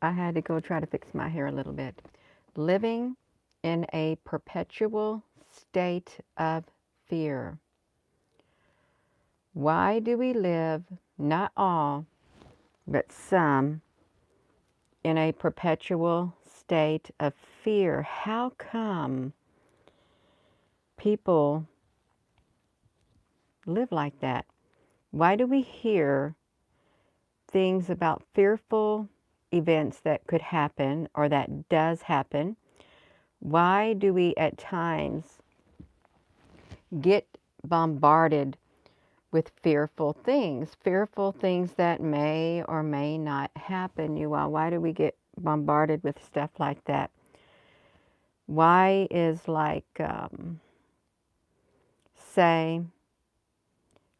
I had to go try to fix my hair a little bit. Living in a perpetual state of fear. Why do we live, not all, but some, in a perpetual state of fear? How come people live like that? Why do we hear things about fearful events that could happen or that does happen? Why do we at times get bombarded with fearful things that may or may not happen, you all? Why do we get bombarded with stuff like that? Why is say,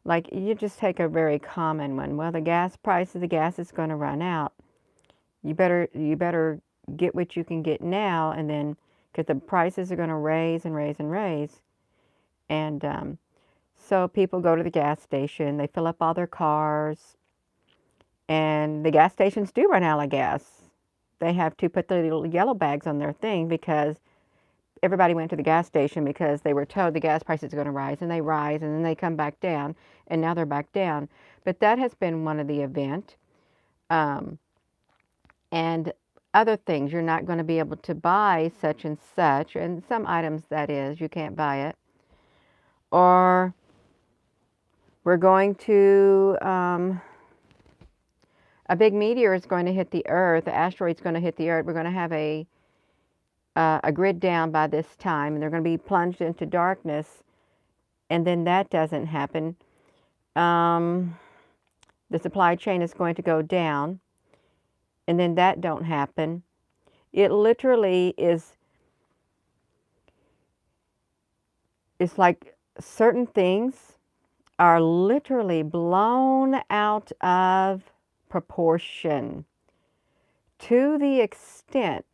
like you just take a very common one. Well, the gas price of the gas is going to run out. You better get what you can get now, and then because the prices are going to raise and raise and raise, and so people go to the gas station, they fill up all their cars, and the gas stations do run out of gas. They have to put the little yellow bags on their thing because everybody went to the gas station because they were told the gas prices are going to rise, and they rise, and then they come back down, and now they're back down. But that has been one of the event. Um, and other things, you're not going to be able to buy such and such, and some items that is, you can't buy it. Or we're going to, a big meteor is going to hit the Earth, the asteroid's going to hit the Earth. We're going to have a grid down by this time, and they're going to be plunged into darkness, and then that doesn't happen. The supply chain is going to go down, and then that don't happen. It literally is, it's like certain things are literally blown out of proportion to the extent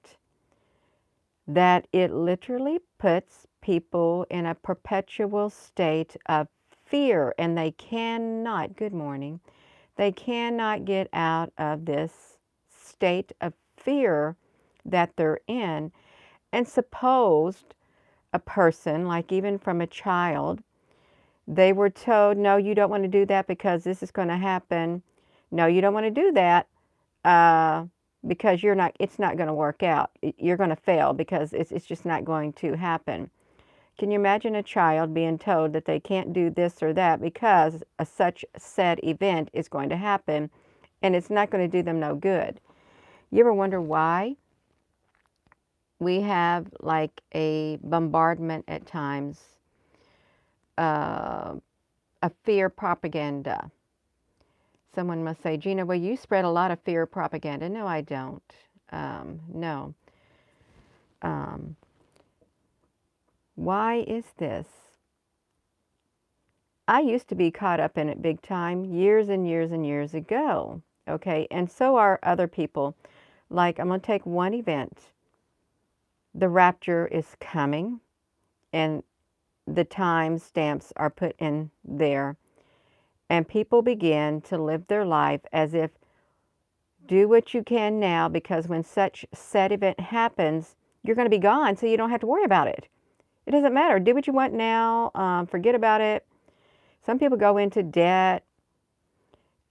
that it literally puts people in a perpetual state of fear, and they cannot, good morning, they cannot get out of this state of fear that they're in. And supposed a person, like even from a child, they were told, no, you don't want to do that because this is going to happen. No, you don't want to do that because it's not going to work out. You're going to fail because it's just not going to happen. Can you imagine a child being told that they can't do this or that because a such said event is going to happen, and it's not going to do them no good? You ever wonder why we have like a bombardment at times uh, of fear propaganda? Someone must say, Gina, well, you spread a lot of fear propaganda. No, I don't. No. Um, why is this? I used to be caught up in it big time years and years and years ago. Okay, and so are other people. Like, I'm going to take one event. The rapture is coming, and the time stamps are put in there. And people begin to live their life as if do what you can now, because when such said event happens, you're going to be gone, so you don't have to worry about it. It doesn't matter. Do what you want now. Forget about it. Some people go into debt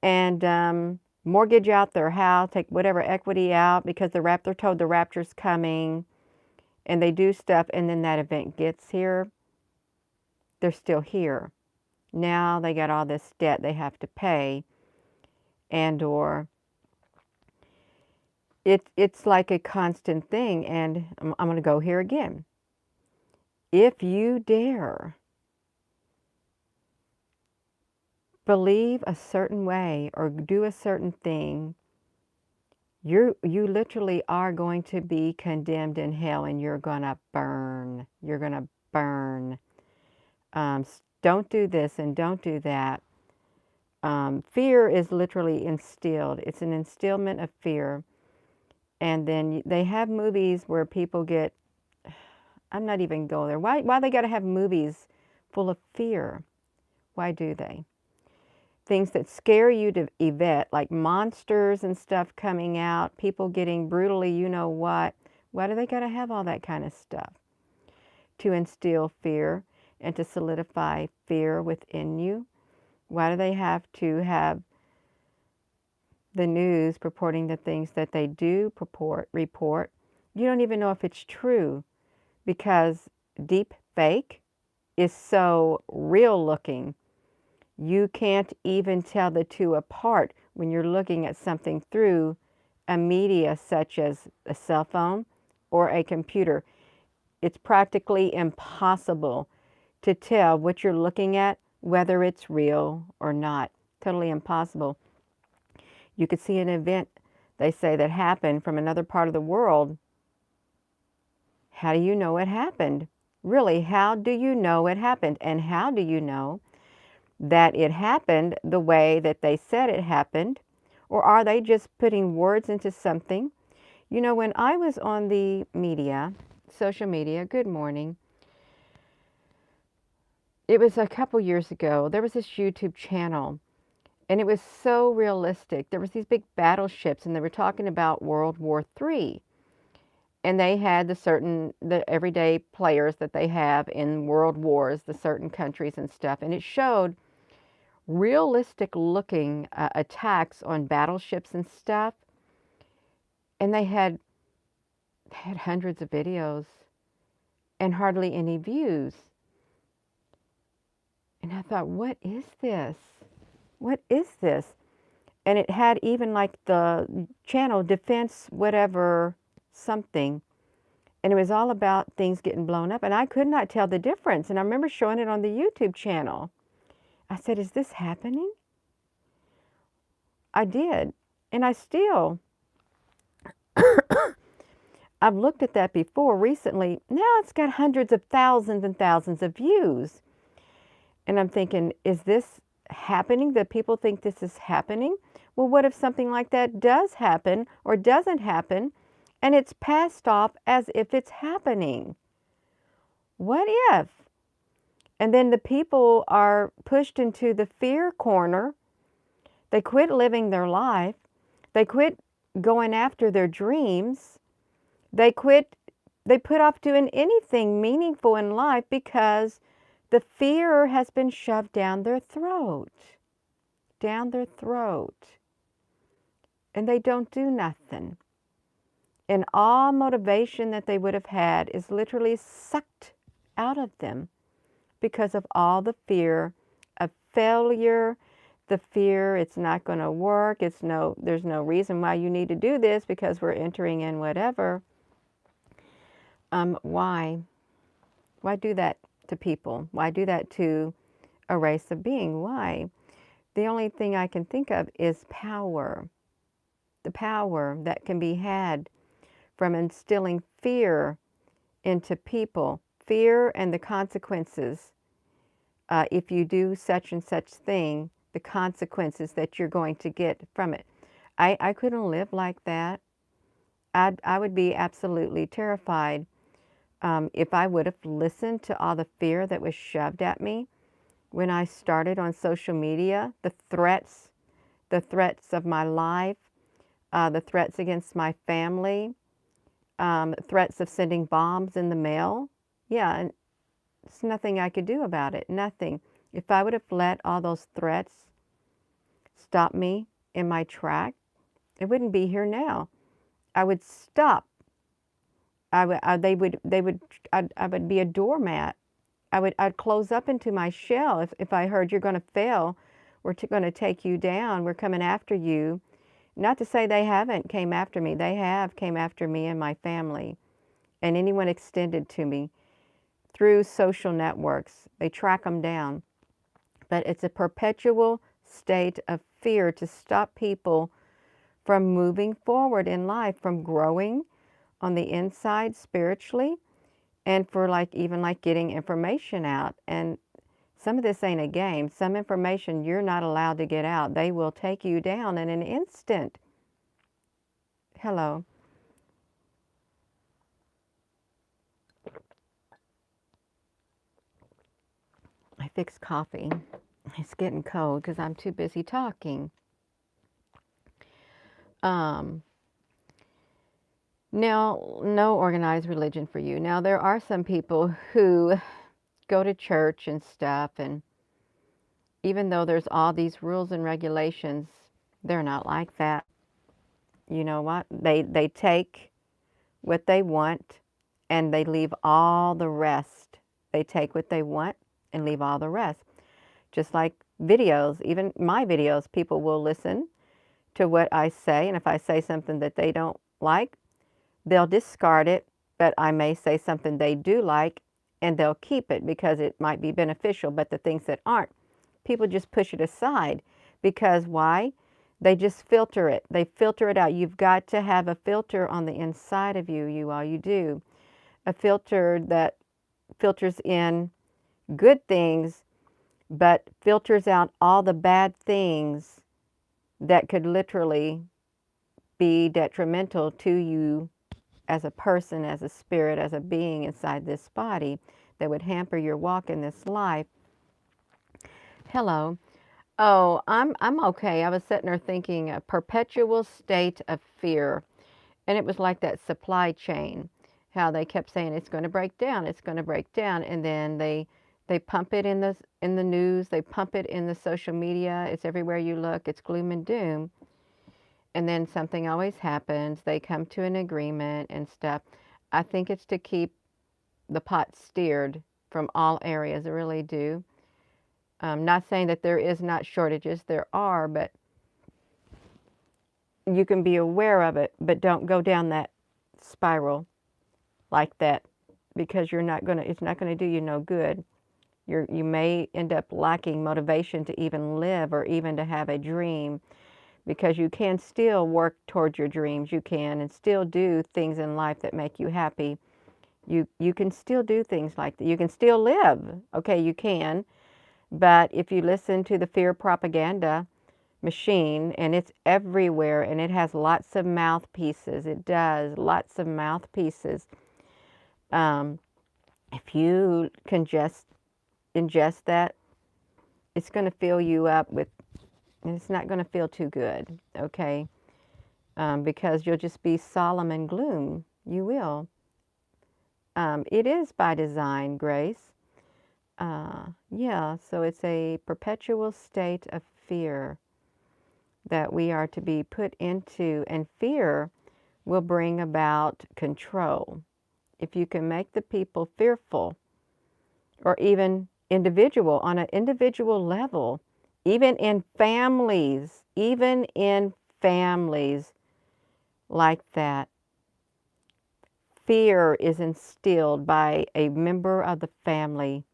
and mortgage out their house, take whatever equity out because they're told the rapture's coming, and they do stuff, and then that event gets here. They're still here. Now they got all this debt they have to pay, and or it's like a constant thing. And I'm going to go here again. If you dare believe a certain way or do a certain thing, you literally are going to be condemned in hell, and you're going to burn. You're going to burn. Don't do this and don't do that. Fear is literally instilled. It's an instillment of fear. And then they have movies where people get, I'm not even going there. Why they got to have movies full of fear? Why do they? things that scare you to event, like monsters and stuff coming out, people getting brutally, you know what. Why do they got to have all that kind of stuff? To instill fear and to solidify fear within you? Why do they have to have the news purporting the things that they do report? You don't even know if it's true because deep fake is so real looking. You can't even tell the two apart when you're looking at something through a media such as a cell phone or a computer. It's practically impossible to tell what you're looking at, whether it's real or not. Totally impossible. You could see an event, they say, that happened from another part of the world. How do you know it happened? Really, how do you know it happened? And how do you know that it happened the way that they said it happened? Or are they just putting words into something? You know, when I was on the media, social media, good morning, it was a couple years ago, there was this YouTube channel, and it was so realistic. There was these big battleships, and they were talking about World War III. And they had the everyday players that they have in world wars, the certain countries and stuff. And it showed realistic looking attacks on battleships and stuff. And they had hundreds of videos and hardly any views. And I thought, what is this? What is this? And it had even like the channel defense, whatever, something. And it was all about things getting blown up. And I could not tell the difference. And I remember showing it on the YouTube channel. I said, is this happening? I did. And I still, I've looked at that before recently. Now it's got hundreds of thousands and thousands of views. And I'm thinking, is this happening? That people think this is happening? Well, what if something like that does happen or doesn't happen and it's passed off as if it's happening? What if? And then the people are pushed into the fear corner. They quit living their life. They quit going after their dreams. They put off doing anything meaningful in life because the fear has been shoved down their throat. Down their throat. And they don't do nothing. And all motivation that they would have had is literally sucked out of them because of all the fear of failure, the fear it's not going to work, there's no reason why you need to do this because we're entering in whatever. Why? Why do that to people? Why do that to a race of being? Why? The only thing I can think of is power. The power that can be had from instilling fear into people. Fear and the consequences. If you do such and such thing, the consequences that you're going to get from it. I couldn't live like that. I would be absolutely terrified if I would have listened to all the fear that was shoved at me when I started on social media, the threats of my life, the threats against my family, threats of sending bombs in the mail. Yeah, and there's nothing I could do about it, nothing. If I would have let all those threats stop me in my track, it wouldn't be here now. I would stop. I would be a doormat. I'd close up into my shell if I heard you're going to fail, we're going to take you down, we're coming after you. Not to say they haven't came after me. They have came after me and my family and anyone extended to me through social networks. They track them down. But it's a perpetual state of fear to stop people from moving forward in life, from growing on the inside spiritually, and for even getting information out. And some of this ain't a game. Some information you're not allowed to get out. They will take you down in an instant. Hello. I fixed coffee. It's getting cold because I'm too busy talking. Um, Now, no organized religion for you. Now, there are some people who go to church and stuff, and even though there's all these rules and regulations, they're not like that. You know what? They take what they want and they leave all the rest. They take what they want and leave all the rest. Just like videos, even my videos, people will listen to what I say, and if I say something that they don't like, they'll discard it, but I may say something they do like, and they'll keep it because it might be beneficial. But the things that aren't, people just push it aside. Because why? They just filter it. They filter it out. You've got to have a filter on the inside of you, you do. A filter that filters in good things, but filters out all the bad things that could literally be detrimental to you as a person, as a spirit, as a being inside this body that would hamper your walk in this life. Hello. Oh, I'm okay. I was sitting there thinking a perpetual state of fear. And it was like that supply chain, how they kept saying it's going to break down, it's going to break down, and then they pump it in the news, they pump it in the social media, it's everywhere you look, it's gloom and doom. And then something always happens, they come to an agreement and stuff. I think it's to keep the pot steered from all areas. I really do. Not saying that there is not shortages, there are, but you can be aware of it, but don't go down that spiral like that, because it's not gonna do you no good. You may end up lacking motivation to even live or even to have a dream, because you can still work towards your dreams. You can and still do things in life that make you happy. You can still do things like that. You can still live. Okay, you can. But if you listen to the fear propaganda machine, and it's everywhere, and it has lots of mouthpieces, it does, lots of mouthpieces. Um, if you can just ingest that, it's going to fill you up with, and it's not going to feel too good, okay? Because you'll just be solemn and gloom. You will. It is by design, Grace. Yeah, so it's a perpetual state of fear that we are to be put into, and fear will bring about control. If you can make the people fearful, or even individual, on an individual level, even in families like that, fear is instilled by a member of the family.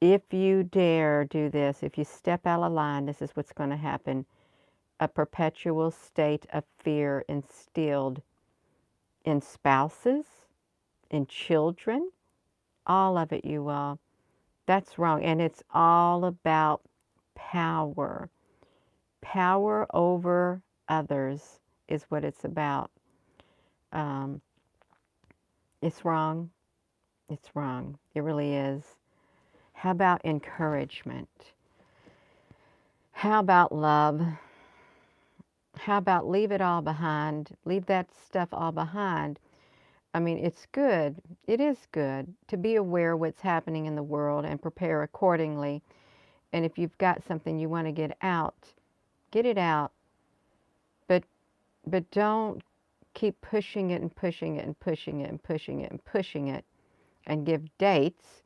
If you dare do this, if you step out of line, this is what's going to happen. A perpetual state of fear instilled in spouses, in children, all of it, you all. That's wrong. And it's all about power. Power over others is what it's about. Um, it's wrong. It's wrong. It really is. How about encouragement? How about love? How about leave it all behind? Leave that stuff all behind. I mean, it's good. It is good to be aware of what's happening in the world and prepare accordingly. And if you've got something you want to get it out. But don't keep pushing it and pushing it and pushing it and pushing it and pushing it and give dates,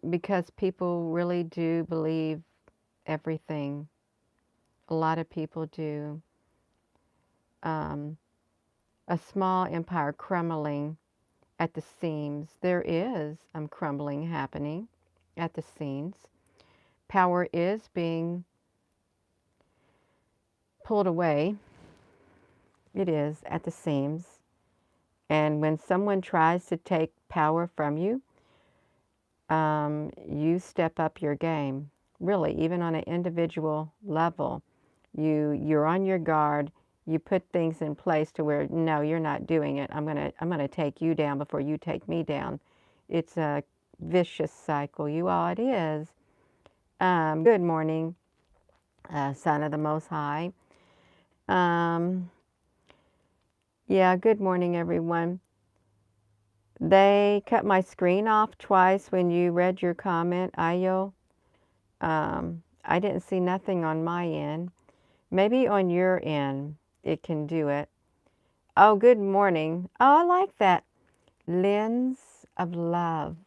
because people really do believe everything. A lot of people do. A small empire crumbling at the seams. There is crumbling happening at the seams. Power is being pulled away. It is at the seams. And when someone tries to take power from you, you step up your game. Really, even on an individual level, you're on your guard. You put things in place to where, no, you're not doing it. I'm gonna take you down before you take me down. It's a vicious cycle. You all, it is. Good morning, Son of the Most High. Yeah, good morning, everyone. They cut my screen off twice when you read your comment, Ayo. I didn't see nothing on my end. Maybe on your end it can do it. Oh, good morning. Oh, I like that. Lens of love.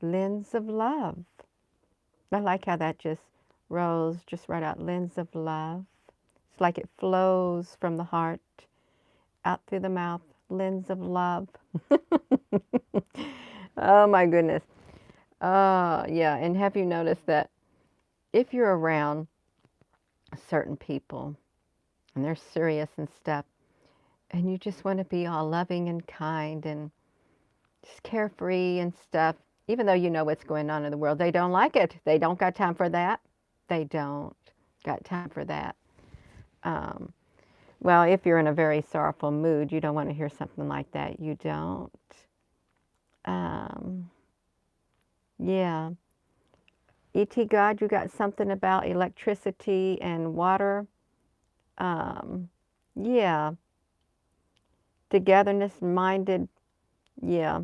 Lens of love. I like how that just rose just right out. Lens of love. It's like it flows from the heart out through the mouth. Lens of love. Oh my goodness. Yeah. And have you noticed that if you're around certain people and they're serious and stuff, and you just want to be all loving and kind and just carefree and stuff, even though you know what's going on in the world, they don't like it. They don't got time for that. They don't got time for that. Um, well, if you're in a very sorrowful mood, you don't want to hear something like that. You don't. Um, yeah. E.T. God, you got something about electricity and water. Um, yeah. Togetherness minded. Yeah.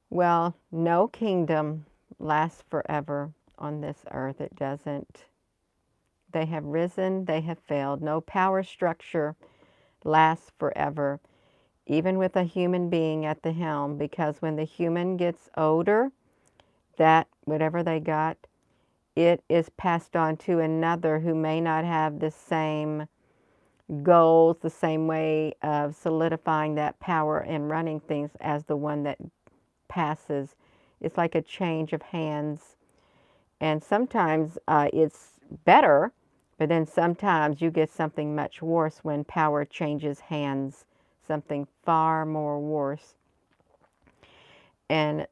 Well, no kingdom lasts forever on this earth. It doesn't. They have risen, they have failed. No power structure lasts forever, even with a human being at the helm, because when the human gets older, that whatever they got, it is passed on to another who may not have the same goals, the same way of solidifying that power and running things as the one that passes. It's like a change of hands. And sometimes it's better, but then sometimes you get something much worse when power changes hands, something far more worse. And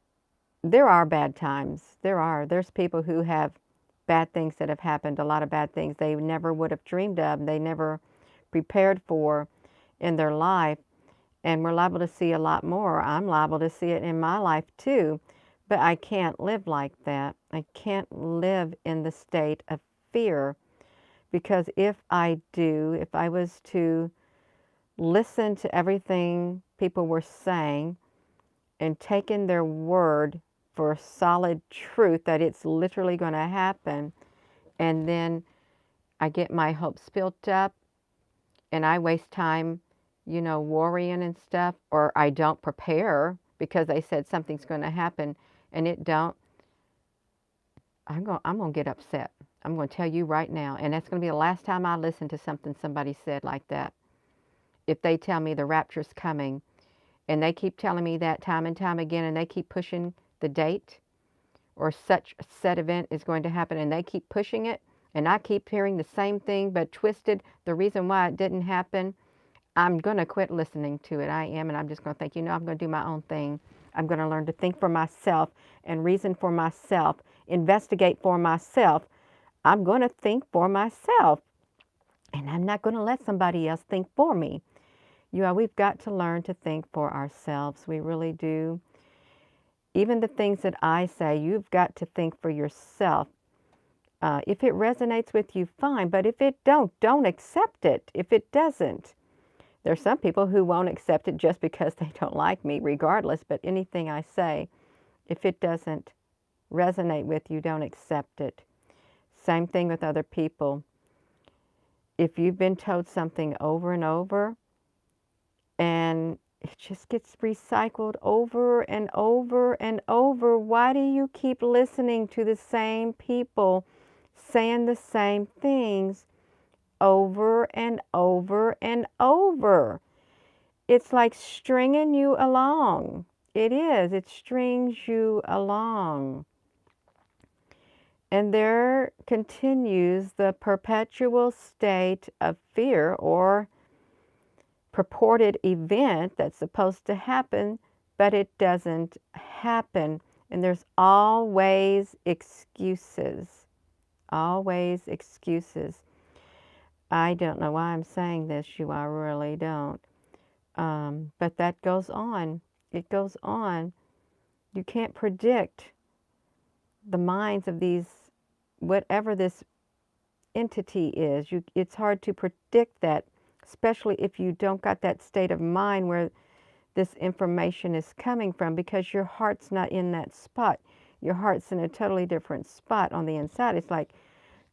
there are bad times. There's people who have bad things that have happened, a lot of bad things they never would have dreamed of, they never prepared for in their life. And we're liable to see a lot more. I'm liable to see it in my life too. But I can't live like that. I can't live in the state of fear, because if I do, if I was to listen to everything people were saying and take in their word for solid truth that it's literally going to happen, and then I get my hopes built up and I waste time, worrying and stuff, or I don't prepare because they said something's going to happen and it don't, I'm going to get upset. I'm going to tell you right now, and that's going to be the last time I listen to something somebody said like that. If they tell me the rapture's coming and they keep telling me that time and time again, and they keep pushing the date, or such a set event is going to happen, and they keep pushing it, and I keep hearing the same thing but twisted, the reason why it didn't happen, I'm going to quit listening to it. I am, and I'm just going to think, I'm going to do my own thing. I'm going to learn to think for myself and reason for myself, investigate for myself. I'm going to think for myself, and I'm not going to let somebody else think for me. We've got to learn to think for ourselves. We really do. Even the things that I say, you've got to think for yourself. If it resonates with you, fine. But if it don't accept it. If it doesn't, there's some people who won't accept it just because they don't like me, regardless. But anything I say, if it doesn't resonate with you, don't accept it. Same thing with other people. If you've been told something over and over, and it just gets recycled over and over and over, why do you keep listening to the same people saying the same things over and over and over? It's like stringing you along. It is. It strings you along. And there continues the perpetual state of fear, or purported event that's supposed to happen, but it doesn't happen. And there's always excuses. Always excuses. I don't know why I'm saying this, I really don't. But that goes on. It goes on. You can't predict the minds of these whatever this entity is. It's hard to predict that, especially if you don't got that state of mind where this information is coming from, because your heart's not in that spot. Your heart's in a totally different spot on the inside. It's like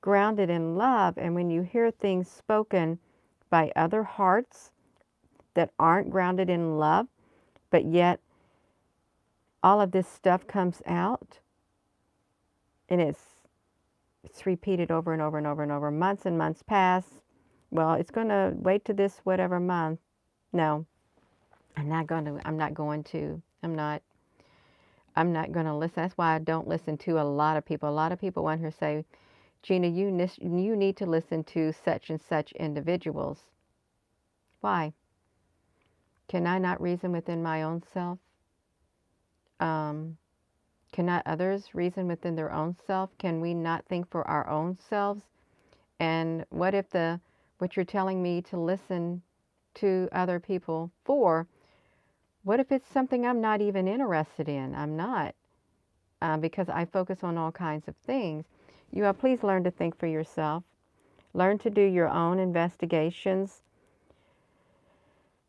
grounded in love. And when you hear things spoken by other hearts that aren't grounded in love, but yet all of this stuff comes out, and it's repeated over and over and over and over. Months and months pass. Well, it's going to wait to this whatever month. No, I'm not going to. I'm not going to listen. That's why I don't listen to a lot of people. A lot of people want her to say, Gina, you need to listen to such and such individuals. Why? Can I not reason within my own self? Cannot others reason within their own self? Can we not think for our own selves? And what if what you're telling me to listen to other people for, what if it's something I'm not even interested in? I'm not, because I focus on all kinds of things. You all, please learn to think for yourself. Learn to do your own investigations.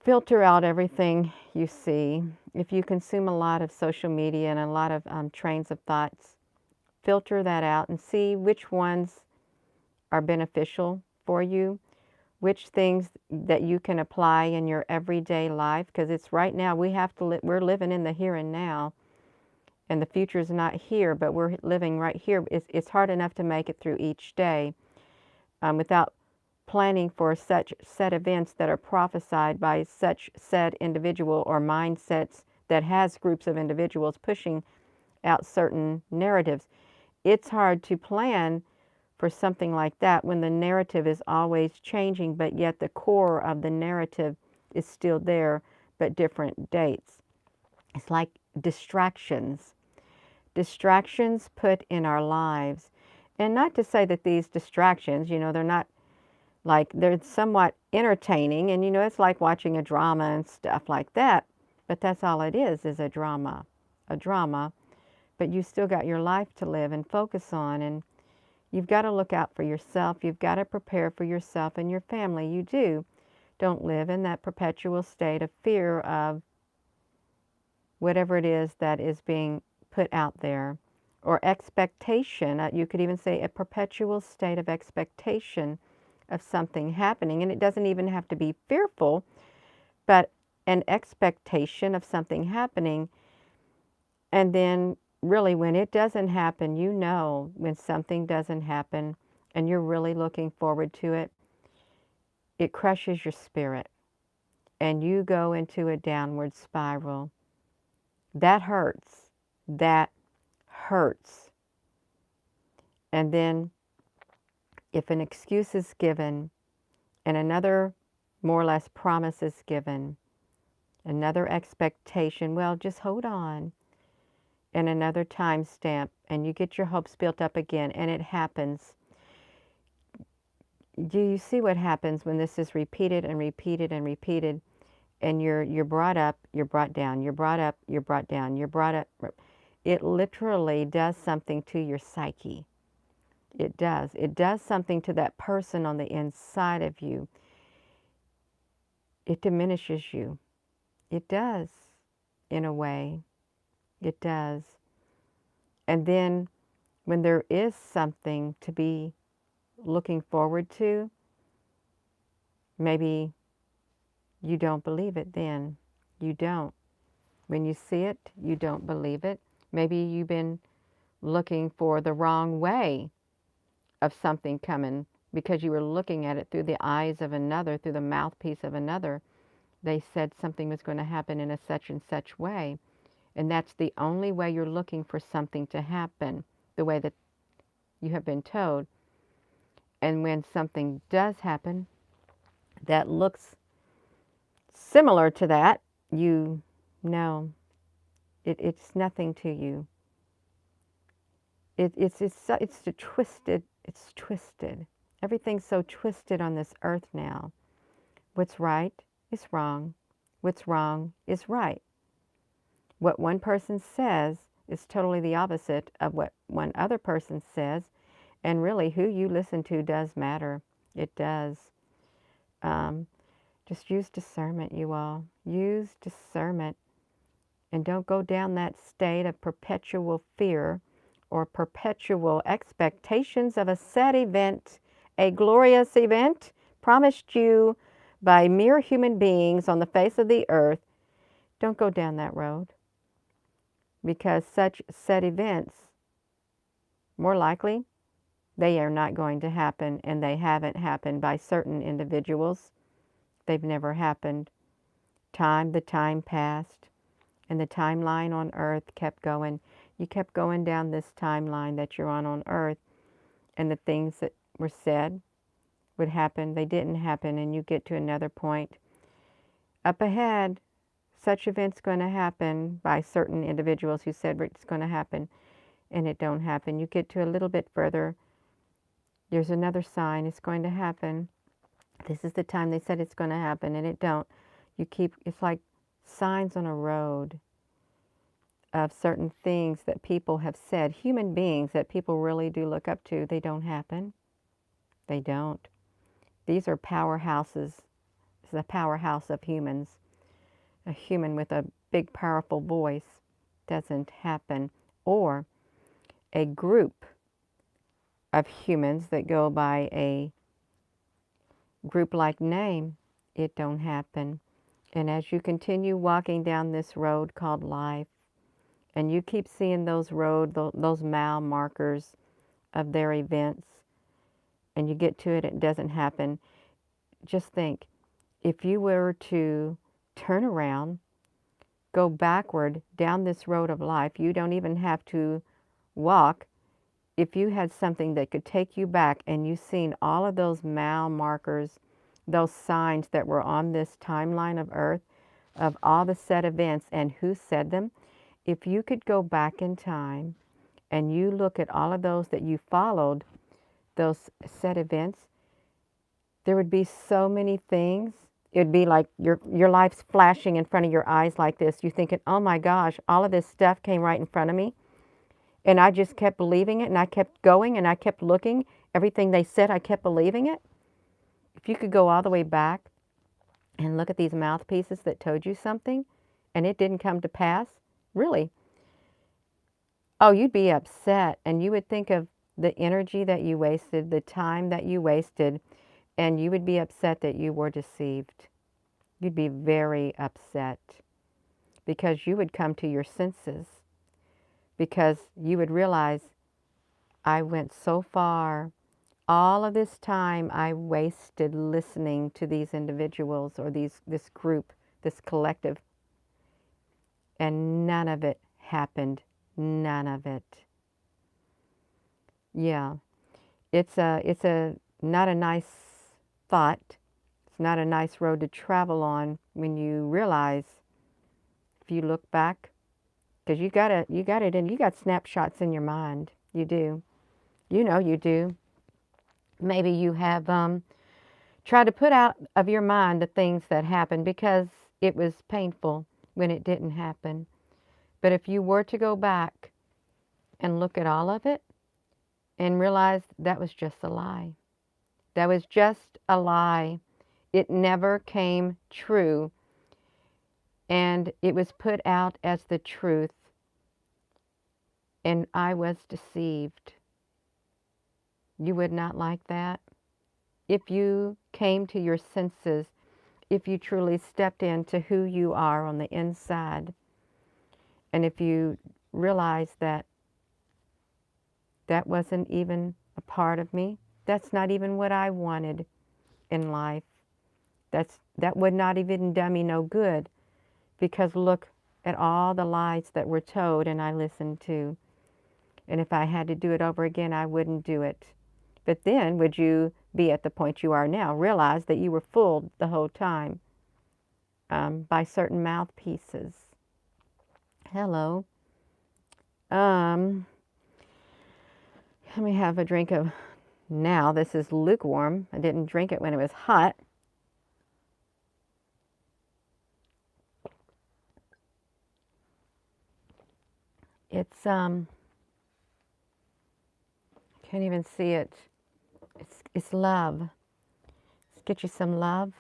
Filter out everything you see. If you consume a lot of social media and a lot of trains of thoughts, filter that out and see which ones are beneficial for you, which things that you can apply in your everyday life, because it's right now. We're living in the here and now, and the future is not here, but we're living right here. It's hard enough to make it through each day without planning for such set events that are prophesied by such said individual, or mindsets that has groups of individuals pushing out certain narratives. It's hard to plan for something like that when the narrative is always changing, but yet the core of the narrative is still there, but different dates. It's like distractions. Distractions put in our lives. And not to say that these distractions, they're not like, they're somewhat entertaining, and it's like watching a drama and stuff like that, but that's all it is a drama. But you still got your life to live and focus on, and you've got to look out for yourself. You've got to prepare for yourself and your family. You do. Don't live in that perpetual state of fear of whatever it is that is being put out there, or expectation. You could even say a perpetual state of expectation of something happening. And it doesn't even have to be fearful, but an expectation of something happening. And then really when it doesn't happen, when something doesn't happen and you're really looking forward to it, it crushes your spirit and you go into a downward spiral. That hurts. That hurts. And then if an excuse is given and another more or less promise is given, another expectation, well, just hold on, and another time stamp, and you get your hopes built up again, and it happens. Do you see what happens when this is repeated and repeated and repeated, and you're brought up, you're brought down, you're brought up, you're brought down, you're brought up? It literally does something to your psyche. It does. It does something to that person on the inside of you. It diminishes you. It does, in a way. It does. And then when there is something to be looking forward to, maybe you don't believe it then. You don't. When you see it, you don't believe it. Maybe you've been looking for the wrong way of something coming because you were looking at it through the eyes of another, through the mouthpiece of another. They said something was going to happen in a such and such way. And that's the only way you're looking for something to happen, the way that you have been told. And when something does happen that looks similar to that, you know it's nothing to you. It's twisted. It's twisted. Everything's so twisted on this earth now. What's right is wrong. What's wrong is right. What one person says is totally the opposite of what one other person says. And really, who you listen to does matter. It does. Um, just use discernment, you all. Use discernment. And don't go down that state of perpetual fear or perpetual expectations of a set event, a glorious event promised you by mere human beings on the face of the earth. Don't go down that road, because such set events, more likely, they are not going to happen, and they haven't happened by certain individuals. They've never happened. The time passed, and the timeline on earth kept going. You kept going down this timeline that you're on earth, and the things that were said would happen. They didn't happen, and you get to another point. Up ahead, such events going to happen by certain individuals who said it's going to happen, and it don't happen. You get to a little bit further, there's another sign, it's going to happen. This is the time they said it's going to happen, and it don't. It's like signs on a road of certain things that people have said, human beings that people really do look up to. They don't happen. They don't. These are powerhouses. This is a powerhouse of humans. A human with a big, powerful voice doesn't happen. Or a group of humans that go by a group-like name, it don't happen. And as you continue walking down this road called life, and you keep seeing those those mile markers of their events, and you get to it, it doesn't happen. Just think, if you were to turn around, go backward down this road of life, you don't even have to walk. If you had something that could take you back and you've seen all of those mile markers, those signs that were on this timeline of earth, of all the set events and who said them, if you could go back in time and you look at all of those that you followed, those set events, there would be so many things. It would be like your life's flashing in front of your eyes like this. You're thinking, oh my gosh, all of this stuff came right in front of me. And I just kept believing it, and I kept going, and I kept looking. Everything they said, I kept believing it. If you could go all the way back and look at these mouthpieces that told you something, and it didn't come to pass, really, oh, you'd be upset, and you would think of the energy that you wasted, the time that you wasted, and you would be upset that you were deceived. You'd be very upset, because you would come to your senses, because you would realize, I went so far. All of this time I wasted listening to these individuals or this group, this collective, and none of it happened. None of it. Yeah, it's not a nice thought. It's not a nice road to travel on when you realize, if you look back, because you got it, and you got snapshots in your mind. You do. You know you do. Maybe you have tried to put out of your mind the things that happened because it was painful when it didn't happen. But if you were to go back and look at all of it and realize that was just a lie. That was just a lie. It never came true. And it was put out as the truth. And I was deceived. You would not like that? If you came to your senses, if you truly stepped into who you are on the inside, and if you realize that that wasn't even a part of me, that's not even what I wanted in life. That would not even done me no good, because look at all the lies that were told and I listened to. And if I had to do it over again, I wouldn't do it. But then would you be at the point you are now, realize that you were fooled the whole time by certain mouthpieces. Hello. Let me have a drink of, now this is lukewarm. I didn't drink it when it was hot. It's, Can't even see it. It's love. Let's get you some love.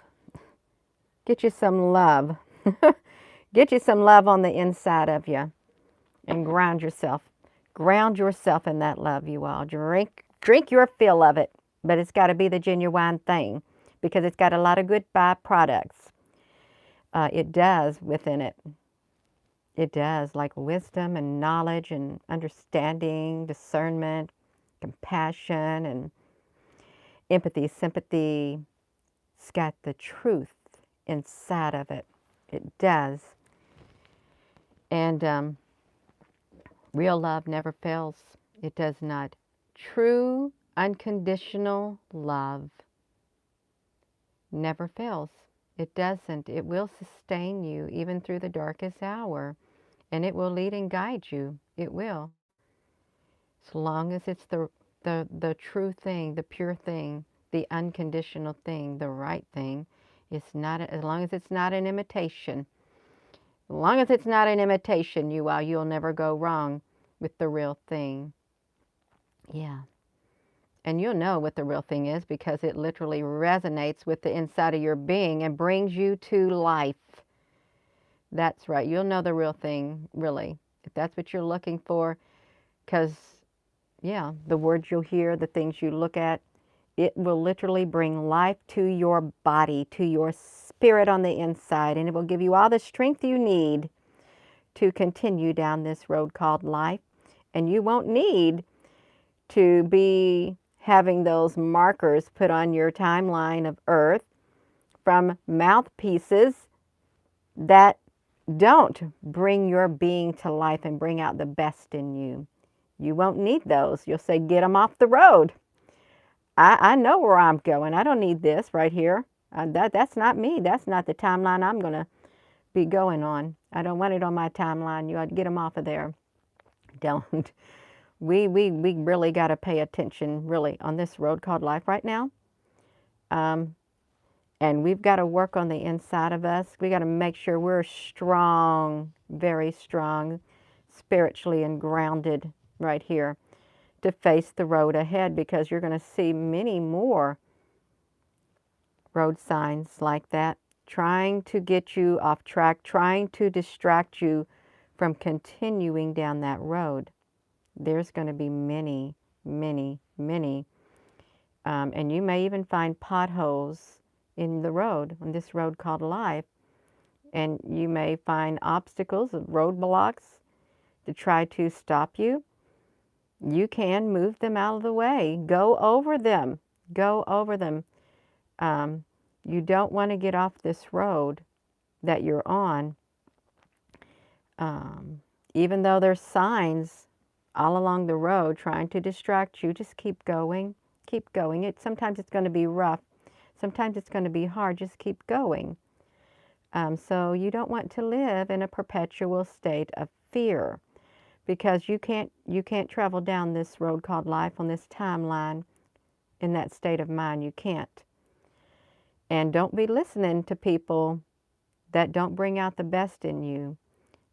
Get you some love. Get you some love on the inside of you and ground yourself. Ground yourself in that love, you all. Drink your fill of it, but it's got to be the genuine thing because it's got a lot of good byproducts. It does within it. It does, like wisdom and knowledge and understanding, discernment, compassion, and empathy, sympathy. It's got the truth inside of it. It does. And real love never fails. It does not. True, unconditional love never fails. It doesn't. It will sustain you even through the darkest hour. And it will lead and guide you. It will. As long as it's the true thing, the pure thing, the unconditional thing, the right thing. It's not, as long as it's not an imitation. As long as it's not an imitation, you'll never go wrong with the real thing. Yeah. And you'll know what the real thing is because it literally resonates with the inside of your being and brings you to life. That's right. You'll know the real thing, really, if that's what you're looking for. Because, yeah, the words you'll hear, the things you look at, it will literally bring life to your body, to your spirit on the inside. And it will give you all the strength you need to continue down this road called life. And you won't need to be having those markers put on your timeline of Earth from mouthpieces that don't bring your being to life and bring out the best in you. You won't need those. You'll say, get them off the road. I know where I'm going. I don't need this right here. That's not me. That's not the timeline I'm going to be going on. I don't want it on my timeline. You ought to get them off of there. Don't. We really got to pay attention, really, on this road called life right now. And we've got to work on the inside of us. We got to make sure we're strong, very strong, spiritually and grounded right here to face the road ahead, because you're going to see many more road signs like that, trying to get you off track, trying to distract you from continuing down that road. There's going to be many, many, many. And you may even find potholes in the road, on this road called life. And you may find obstacles, roadblocks to try to stop you. You can move them out of the way. Go over them. Go over them. You don't want to get off this road that you're on. Even though there's signs all along the road trying to distract you, just keep going. Keep going. Sometimes it's going to be rough. Sometimes it's going to be hard. Just keep going. So you don't want to live in a perpetual state of fear, because you can't travel down this road called life on this timeline in that state of mind. You can't. And don't be listening to people that don't bring out the best in you.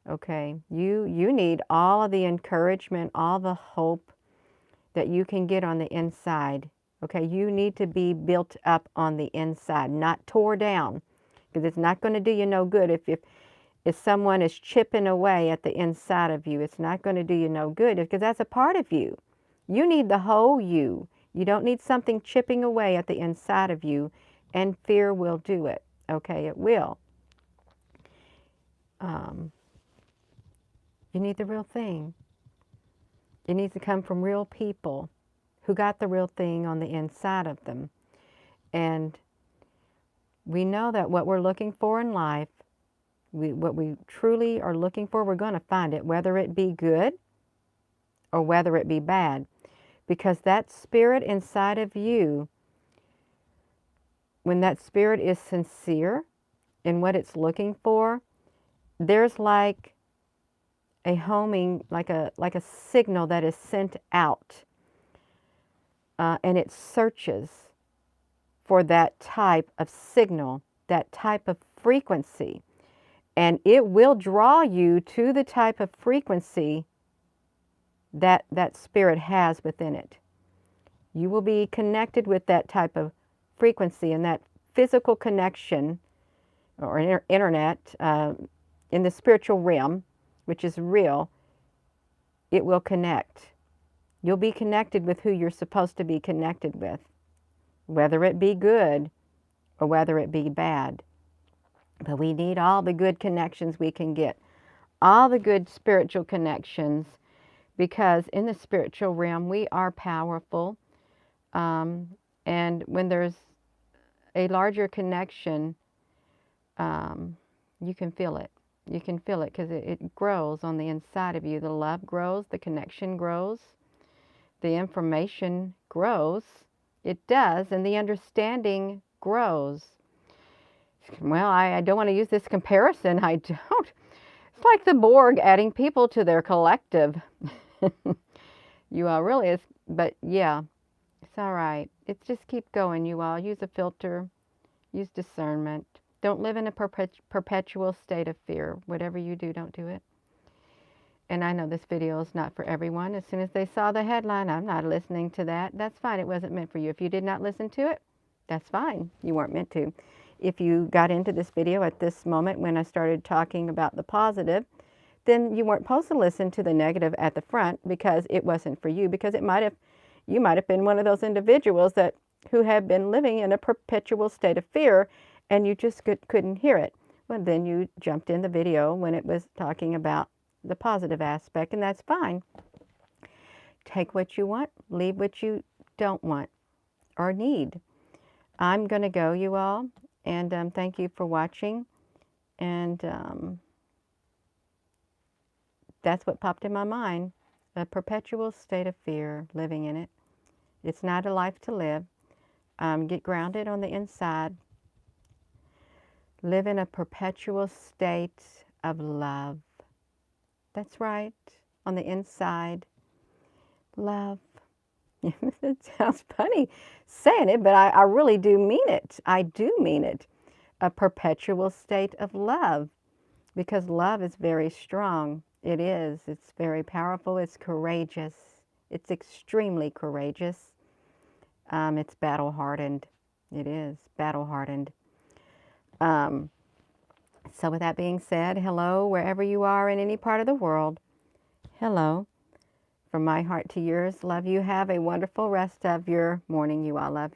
Okay, you need all of the encouragement, all the hope that you can get on the inside. Okay, you need to be built up on the inside, not tore down, because it's not going to do you no good if someone is chipping away at the inside of you. It's not going to do you no good, because that's a part of you. You need the whole you. You don't need something chipping away at the inside of you, and fear will do it. Okay, it will. You need the real thing. It needs to come from real people who got the real thing on the inside of them. And we know that what we're looking for in life, what we truly are looking for, we're going to find it, whether it be good or whether it be bad. Because that spirit inside of you, when that spirit is sincere in what it's looking for, there's like a homing, like a signal that is sent out, and it searches for that type of signal, that type of frequency, and it will draw you to the type of frequency that that spirit has within it. You will be connected with that type of frequency, and that physical connection or internet in the spiritual realm, which is real, it will connect. You'll be connected with who you're supposed to be connected with, whether it be good or whether it be bad. But we need all the good connections we can get, all the good spiritual connections, because in the spiritual realm we are powerful. And when there's a larger connection, you can feel it. You can feel it because it grows on the inside of you. The love grows, the connection grows, the information grows. It does, and the understanding grows. Well, I don't want to use this comparison. I don't. It's like the Borg adding people to their collective. You all really is, but yeah, it's all right. It's just keep going, you all. Use a filter, use discernment. Don't live in a perpetual state of fear. Whatever you do, don't do it. And I know this video is not for everyone. As soon as they saw the headline, I'm not listening to that. That's fine. It wasn't meant for you. If you did not listen to it, that's fine. You weren't meant to. If you got into this video at this moment when I started talking about the positive, then you weren't supposed to listen to the negative at the front, because it wasn't for you, because you might have been one of those individuals who have been living in a perpetual state of fear, and you just couldn't hear it. Well, then you jumped in the video when it was talking about the positive aspect, and that's fine. Take what you want, leave what you don't want or need. I'm going to go, you all, and thank you for watching. And that's what popped in my mind, a perpetual state of fear, living in it. It's not a life to live. Get grounded on the inside. Live in a perpetual state of love. That's right, on the inside. Love. It sounds funny saying it, but I really do mean it. I do mean it. A perpetual state of love, because love is very strong. It is. It's very powerful. It's courageous. It's extremely courageous. It's battle-hardened. It is battle-hardened. So with that being said, hello, wherever you are in any part of the world. Hello. From my heart to yours, love you. Have a wonderful rest of your morning. You all love you.